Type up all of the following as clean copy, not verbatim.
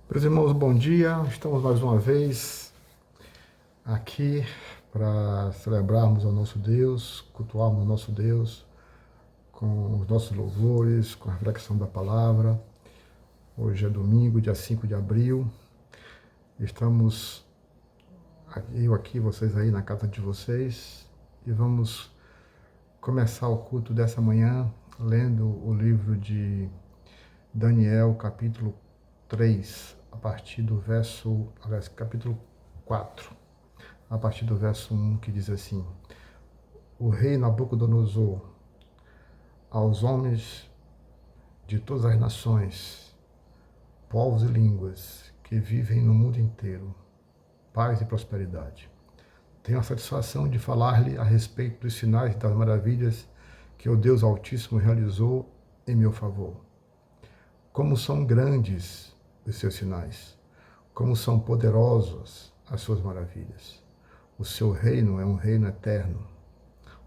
Meus irmãos, bom dia. Estamos mais uma vez aqui para celebrarmos ao nosso Deus, cultuarmos ao nosso Deus com os nossos louvores, com a reflexão da palavra. Hoje é domingo, dia 5 de abril. Estamos eu aqui, vocês aí na casa de vocês, e vamos começar o culto dessa manhã lendo o livro de Daniel, capítulo 3, a partir do verso, aliás, capítulo 4, a partir do verso 1, que diz assim: O rei Nabucodonosor, aos homens de todas as nações, povos e línguas que vivem no mundo inteiro, paz e prosperidade. Tenho a satisfação de falar-lhe a respeito dos sinais e das maravilhas que o Deus Altíssimo realizou em meu favor. Como são grandes os seus sinais, como são poderosas as suas maravilhas. O seu reino é um reino eterno.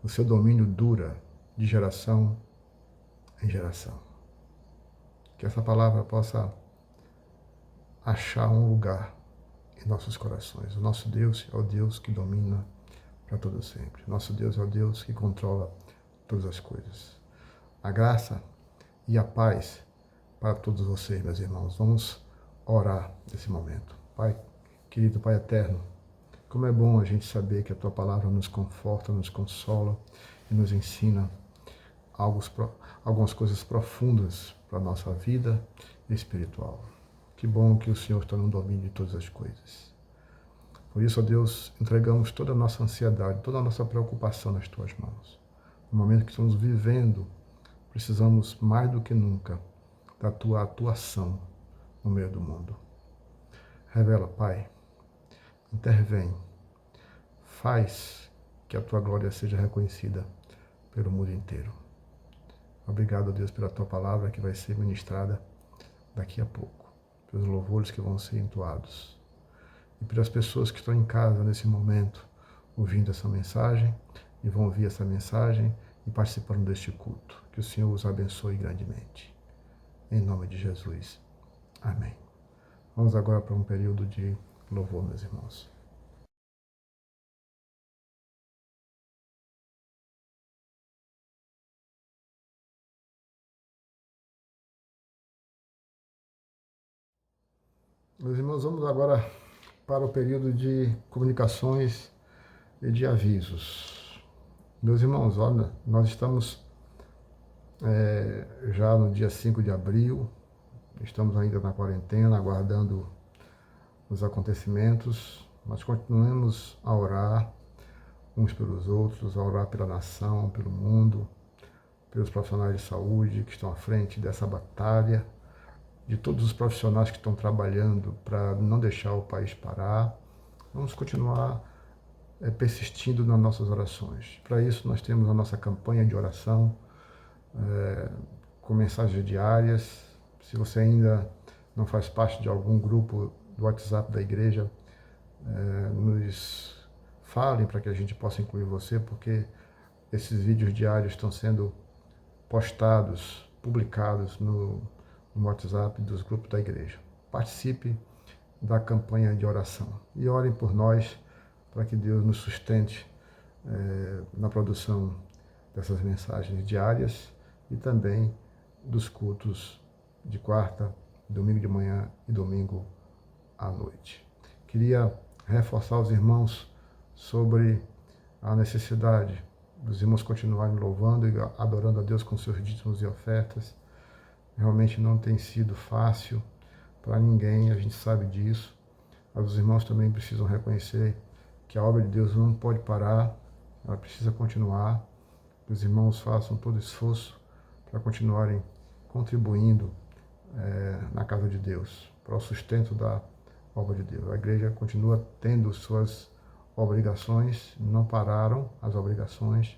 O seu domínio dura de geração em geração. Que essa palavra possa achar um lugar em nossos corações. O nosso Deus é o Deus que domina para todo sempre. Nosso Deus é o Deus que controla todas as coisas. A graça e a paz para todos vocês, meus irmãos. Vamos orar nesse momento. Pai, querido Pai eterno, como é bom a gente saber que a Tua palavra nos conforta, nos consola e nos ensina algumas coisas profundas para a nossa vida espiritual. Que bom que o Senhor está no domínio de todas as coisas. Por isso, ó Deus, entregamos toda a nossa ansiedade, toda a nossa preocupação nas Tuas mãos. No momento que estamos vivendo, precisamos mais do que nunca da Tua atuação no meio do mundo. Revela, Pai, intervém, faz que a Tua glória seja reconhecida pelo mundo inteiro. Obrigado, Deus, pela Tua palavra que vai ser ministrada daqui a pouco, pelos louvores que vão ser entoados e pelas pessoas que estão em casa nesse momento ouvindo essa mensagem e vão ouvir essa mensagem e participando deste culto. Que o Senhor os abençoe grandemente. Em nome de Jesus. Amém. Vamos agora para um período de louvor, meus irmãos. Meus irmãos, vamos agora para o período de comunicações e de avisos. Meus irmãos, olha, nós estamos já no dia 5 de abril, estamos ainda na quarentena, aguardando os acontecimentos, mas continuamos a orar uns pelos outros, a orar pela nação, pelo mundo, pelos profissionais de saúde que estão à frente dessa batalha, de todos os profissionais que estão trabalhando para não deixar o país parar. Vamos continuar persistindo nas nossas orações. Para isso, nós temos a nossa campanha de oração, com mensagens diárias. Se você ainda não faz parte de algum grupo do WhatsApp da igreja, nos falem para que a gente possa incluir você, porque esses vídeos diários estão sendo postados, publicados no WhatsApp dos grupos da igreja. Participe da campanha de oração e orem por nós para que Deus nos sustente na produção dessas mensagens diárias e também dos cultos de quarta, domingo de manhã e domingo à noite. Queria reforçar os irmãos sobre a necessidade dos irmãos continuarem louvando e adorando a Deus com seus dízimos e ofertas. Realmente não tem sido fácil para ninguém, a gente sabe disso. Mas os irmãos também precisam reconhecer que a obra de Deus não pode parar, ela precisa continuar. Que os irmãos façam todo esforço para continuarem contribuindo na casa de Deus, para o sustento da obra de Deus. A igreja continua tendo suas obrigações, não pararam as obrigações,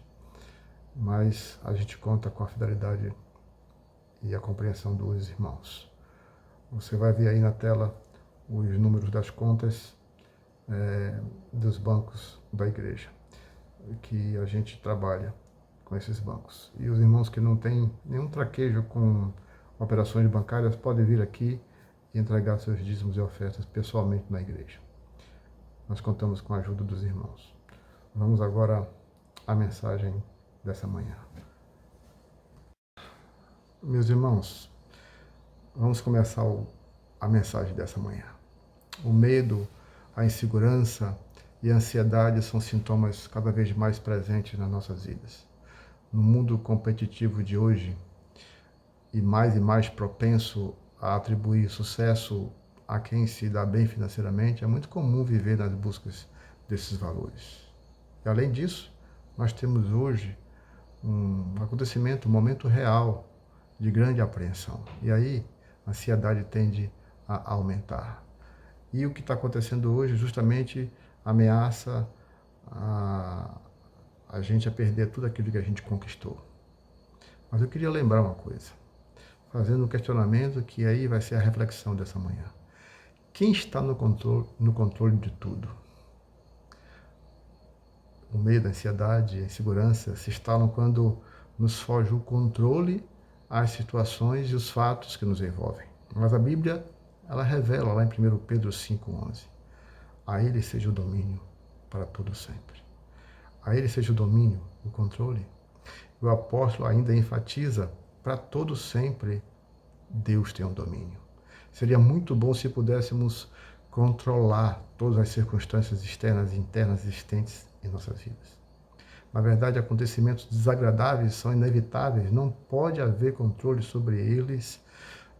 mas a gente conta com a fidelidade e a compreensão dos irmãos. Você vai ver aí na tela os números das contas dos bancos da igreja, que a gente trabalha com esses bancos. E os irmãos que não têm nenhum traquejo com operações bancárias podem vir aqui e entregar seus dízimos e ofertas pessoalmente na igreja. Nós contamos com a ajuda dos irmãos. Vamos agora à mensagem dessa manhã. Meus irmãos, vamos começar a mensagem dessa manhã. O medo, a insegurança e a ansiedade são sintomas cada vez mais presentes nas nossas vidas. No mundo competitivo de hoje, e mais propenso a atribuir sucesso a quem se dá bem financeiramente, é muito comum viver nas buscas desses valores. E além disso, nós temos hoje um acontecimento, um momento real de grande apreensão. E aí, a ansiedade tende a aumentar. E o que está acontecendo hoje justamente ameaça a gente a perder tudo aquilo que a gente conquistou. Mas eu queria lembrar uma coisa, fazendo um questionamento que aí vai ser a reflexão dessa manhã. Quem está no controle de tudo? O medo, a ansiedade, a insegurança se instalam quando nos foge o controle às situações e os fatos que nos envolvem. Mas a Bíblia, ela revela lá em 1 Pedro 5,11. A Ele seja o domínio para todo sempre. A Ele seja o domínio, o controle. O apóstolo ainda enfatiza, para todo sempre, Deus tem um domínio. Seria muito bom se pudéssemos controlar todas as circunstâncias externas e internas existentes em nossas vidas. Na verdade, acontecimentos desagradáveis são inevitáveis, não pode haver controle sobre eles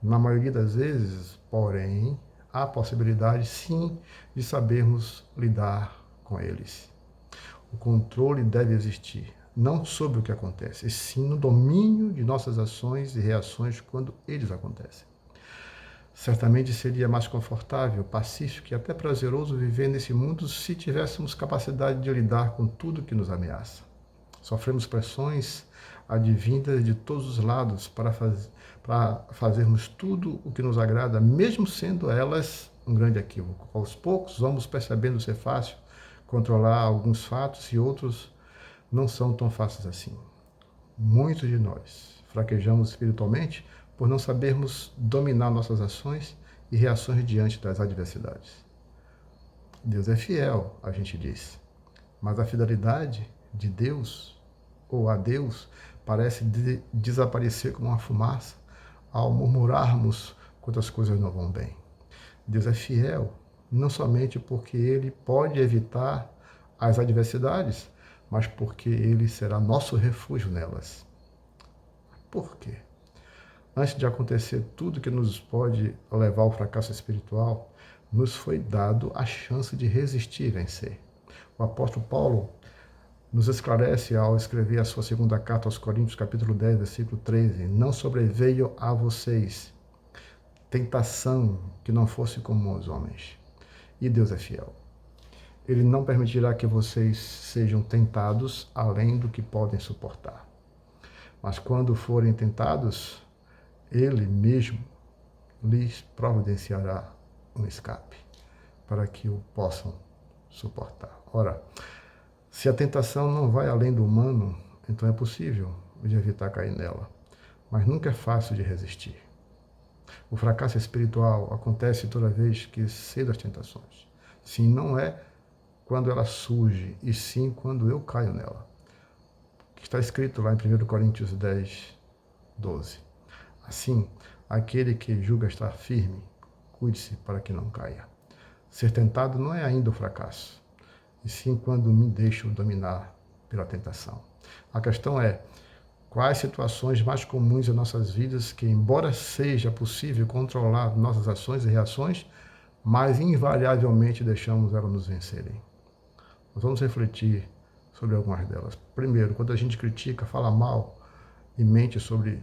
na maioria das vezes, porém, há possibilidade sim de sabermos lidar com eles. O controle deve existir, não sobre o que acontece, e sim no domínio de nossas ações e reações quando eles acontecem. Certamente seria mais confortável, pacífico e até prazeroso viver nesse mundo se tivéssemos capacidade de lidar com tudo que nos ameaça. Sofremos pressões advindas de todos os lados para fazermos tudo o que nos agrada, mesmo sendo elas um grande equívoco. Aos poucos vamos percebendo ser fácil controlar alguns fatos e outros não são tão fáceis assim. Muitos de nós fraquejamos espiritualmente por não sabermos dominar nossas ações e reações diante das adversidades. Deus é fiel, a gente diz, mas a fidelidade de Deus ou a Deus parece desaparecer como uma fumaça ao murmurarmos quando as coisas não vão bem. Deus é fiel, não somente porque Ele pode evitar as adversidades, mas porque Ele será nosso refúgio nelas. Por quê? Antes de acontecer tudo que nos pode levar ao fracasso espiritual, nos foi dado a chance de resistir e vencer. O apóstolo Paulo nos esclarece ao escrever a sua segunda carta aos Coríntios, capítulo 10, versículo 13, não sobreveio a vocês tentação que não fosse comum aos homens. E Deus é fiel. Ele não permitirá que vocês sejam tentados além do que podem suportar. Mas quando forem tentados, Ele mesmo lhes providenciará um escape, para que o possam suportar. Ora, se a tentação não vai além do humano, então é possível de evitar cair nela, mas nunca é fácil de resistir. O fracasso espiritual acontece toda vez que cedo às tentações. Sim, não é quando ela surge, e sim quando eu caio nela. Está escrito lá em 1 Coríntios 10, 12. Assim, aquele que julga estar firme, cuide-se para que não caia. Ser tentado não é ainda o fracasso, e sim quando me deixo dominar pela tentação. A questão é, quais situações mais comuns em nossas vidas que, embora seja possível controlar nossas ações e reações, mas invariavelmente deixamos elas nos vencerem? Nós vamos refletir sobre algumas delas. Primeiro, quando a gente critica, fala mal e mente sobre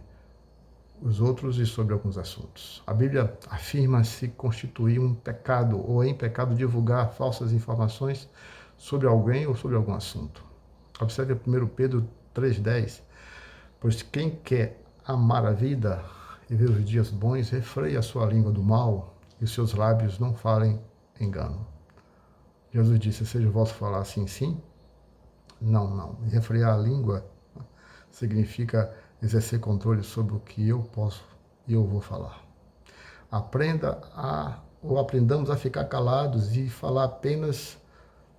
os outros e sobre alguns assuntos. A Bíblia afirma se constituir um pecado ou em pecado divulgar falsas informações sobre alguém ou sobre algum assunto. Observe 1 Pedro 3,10. Pois quem quer amar a vida e ver os dias bons, refreie a sua língua do mal e os seus lábios não falem engano. Jesus disse, seja o vosso falar sim, sim? Não. E refrear a língua significa exercer controle sobre o que eu posso e eu vou falar. Aprendamos a ficar calados e falar apenas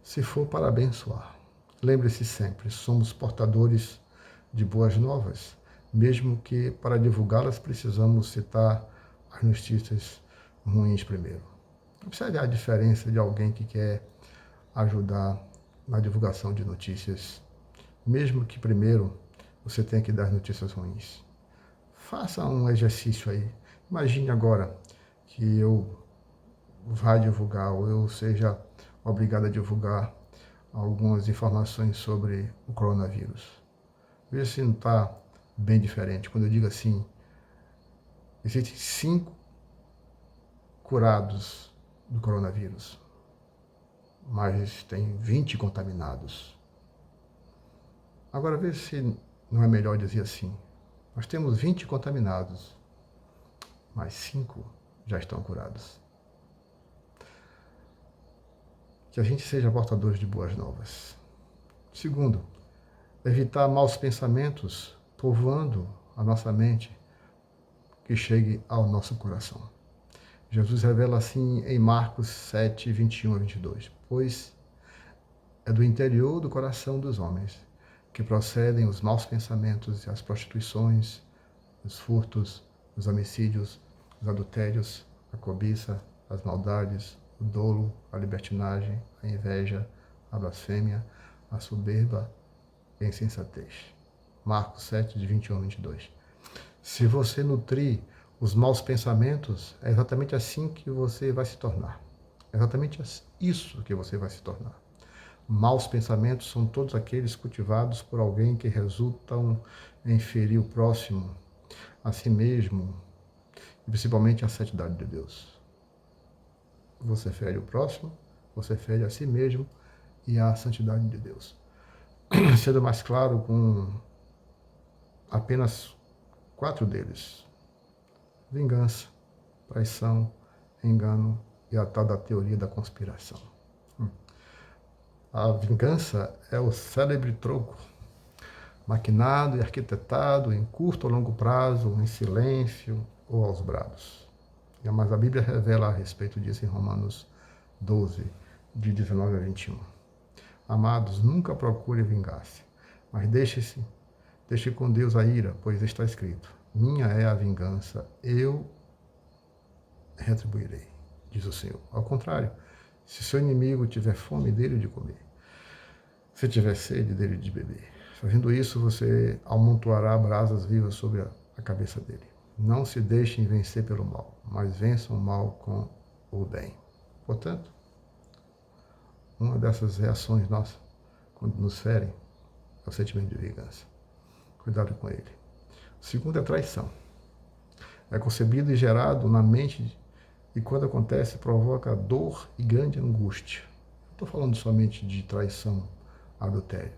se for para abençoar. Lembre-se sempre, somos portadores de boas novas, mesmo que para divulgá-las precisamos citar as notícias ruins primeiro. Observe a diferença de alguém que quer ajudar na divulgação de notícias, mesmo que primeiro você tenha que dar notícias ruins. Faça um exercício aí. Imagine agora que eu vá divulgar, ou eu seja obrigado a divulgar algumas informações sobre o coronavírus. Veja se não está bem diferente. Quando eu digo assim, existem 5 curados do coronavírus, mas tem 20 contaminados. Agora veja se não é melhor dizer assim. Nós temos 20 contaminados, mas 5 já estão curados. Que a gente seja portadores de boas novas. Segundo, evitar maus pensamentos povoando a nossa mente que chegue ao nosso coração. Jesus revela assim em Marcos 7, 21 a 22. Pois é do interior do coração dos homens que procedem os maus pensamentos e as prostituições, os furtos, os homicídios, os adultérios, a cobiça, as maldades, o dolo, a libertinagem, a inveja, a blasfêmia, a soberba e a insensatez. Marcos 7, de 21 a 22. Se você nutrir os maus pensamentos, é exatamente assim que você vai se tornar. É exatamente isso que você vai se tornar. Maus pensamentos são todos aqueles cultivados por alguém que resultam em ferir o próximo, a si mesmo, e principalmente a santidade de Deus. Você fere o próximo, você fere a si mesmo e a santidade de Deus. Sendo mais claro, com apenas 4 deles: vingança, traição, engano e a tal da teoria da conspiração. A vingança é o célebre troco, maquinado e arquitetado em curto ou longo prazo, em silêncio ou aos brados. Mas a Bíblia revela a respeito disso em Romanos 12, de 19 a 21. Amados, nunca procure vingar-se, mas deixe com Deus a ira, pois está escrito: minha é a vingança, eu retribuirei, diz o Senhor. Ao contrário, se seu inimigo tiver fome, dele de comer, se tiver sede, dele de beber. Fazendo isso, você amontoará brasas vivas sobre a cabeça dele. Não se deixem vencer pelo mal, mas vençam o mal com o bem. Portanto, uma dessas reações nossas, quando nos ferem, é o sentimento de vingança. Cuidado com ele. O segundo é traição. É concebido e gerado na mente e, quando acontece, provoca dor e grande angústia. Não estou falando somente de traição, adultério,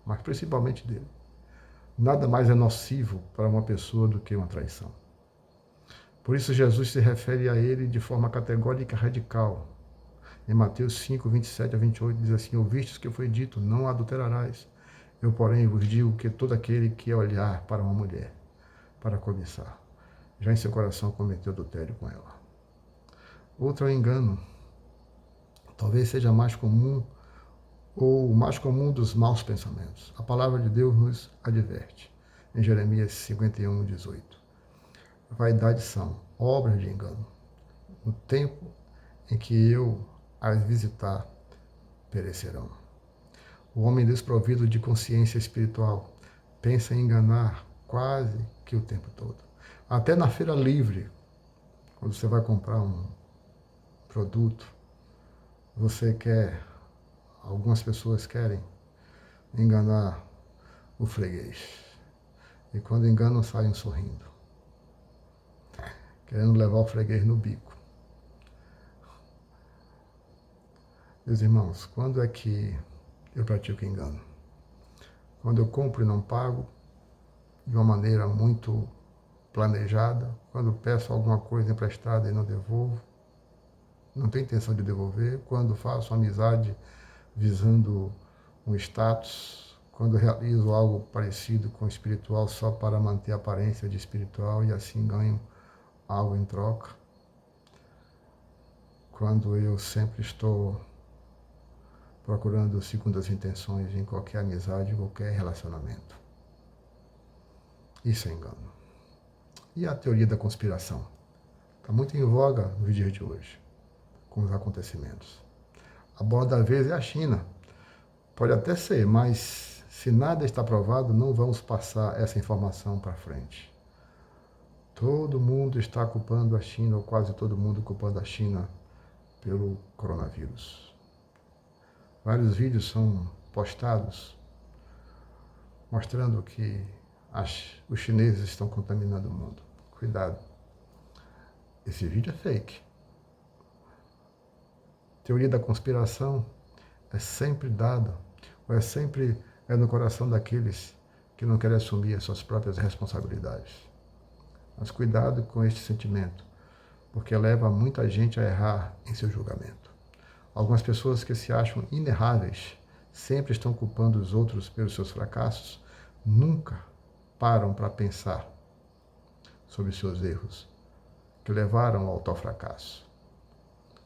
mas principalmente dele. Nada mais é nocivo para uma pessoa do que uma traição. Por isso Jesus se refere a ele de forma categórica e radical. Em Mateus 5, 27 a 28 diz assim: ouvistes que foi dito, não adulterarás. Eu, porém, vos digo que todo aquele que olhar para uma mulher, para cobiçar, já em seu coração cometeu adultério com ela. Outro é o engano. Talvez seja mais comum, ou o mais comum dos maus pensamentos. A palavra de Deus nos adverte, em Jeremias 51, 18. Vaidades são obras de engano. No tempo em que eu as visitar, perecerão. O homem desprovido de consciência espiritual pensa em enganar quase que o tempo todo. Até na feira livre, quando você vai comprar um produto, algumas pessoas querem enganar o freguês. E quando enganam, saem sorrindo, querendo levar o freguês no bico. Meus irmãos, quando é que eu pratico engano? Quando eu compro e não pago, de uma maneira muito planejada, quando peço alguma coisa emprestada e não devolvo, não tenho intenção de devolver, quando faço amizade visando um status, quando realizo algo parecido com o espiritual só para manter a aparência de espiritual e assim ganho algo em troca. quando eu sempre estou procurando segundas intenções em qualquer amizade, qualquer relacionamento. Isso é engano. E a teoria da conspiração? Está muito em voga nos dias de hoje, com os acontecimentos. A bola da vez é a China. Pode até ser, mas se nada está provado, não vamos passar essa informação para frente. Todo mundo está culpando a China, ou quase todo mundo culpando a China pelo coronavírus. Vários vídeos são postados mostrando que os chineses estão contaminando o mundo. Cuidado. Esse vídeo é fake. Teoria da conspiração é sempre dada, ou sempre no coração daqueles que não querem assumir as suas próprias responsabilidades. Mas cuidado com este sentimento, porque leva muita gente a errar em seu julgamento. Algumas pessoas que se acham inerráveis sempre estão culpando os outros pelos seus fracassos, nunca param para pensar sobre seus erros que levaram ao tal fracasso.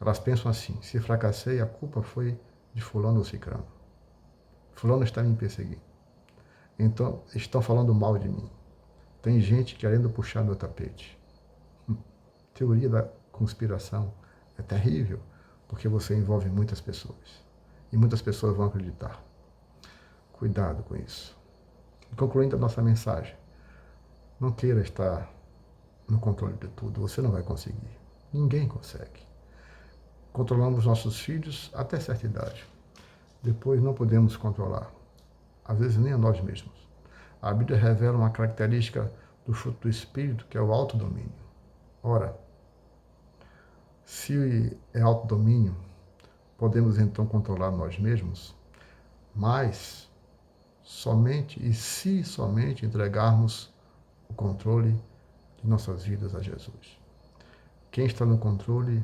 Elas pensam assim: se fracassei, a culpa foi de fulano ou cicrano. Fulano está me perseguindo. Então, estão falando mal de mim. Tem gente querendo puxar meu tapete. Teoria da conspiração é terrível, porque você envolve muitas pessoas. E muitas pessoas vão acreditar. Cuidado com isso. Concluindo a nossa mensagem, não queira estar no controle de tudo, você não vai conseguir. Ninguém consegue. Controlamos nossos filhos até certa idade. Depois não podemos controlar, às vezes nem a nós mesmos. A Bíblia revela uma característica do fruto do Espírito, que é o autodomínio. Ora, se é autodomínio, podemos então controlar nós mesmos, mas somente e se somente entregarmos o controle de nossas vidas a Jesus. Quem está no controle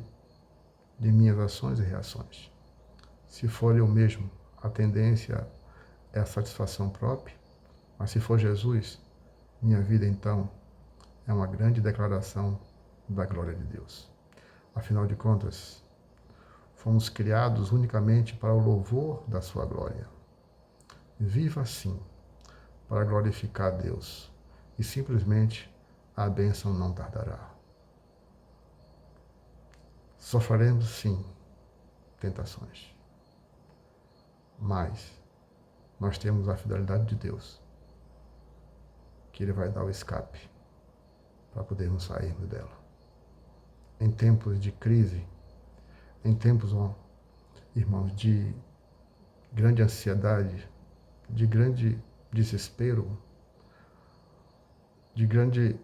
de minhas ações e reações? Se for eu mesmo, a tendência é a satisfação própria, mas se for Jesus, minha vida então é uma grande declaração da glória de Deus. Afinal de contas, fomos criados unicamente para o louvor da sua glória. Viva assim, para glorificar a Deus, e simplesmente a bênção não tardará. Sofreremos sim tentações, mas nós temos a fidelidade de Deus, que Ele vai dar o escape para podermos sairmos dela. Em tempos de crise, em tempos, irmãos, de grande ansiedade, de grande desespero, de grande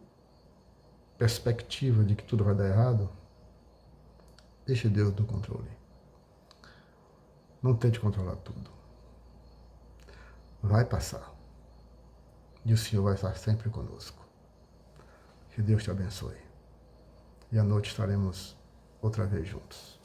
perspectiva de que tudo vai dar errado, deixe Deus no controle. Não tente controlar tudo. Vai passar. E o Senhor vai estar sempre conosco. Que Deus te abençoe. E à noite estaremos outra vez juntos.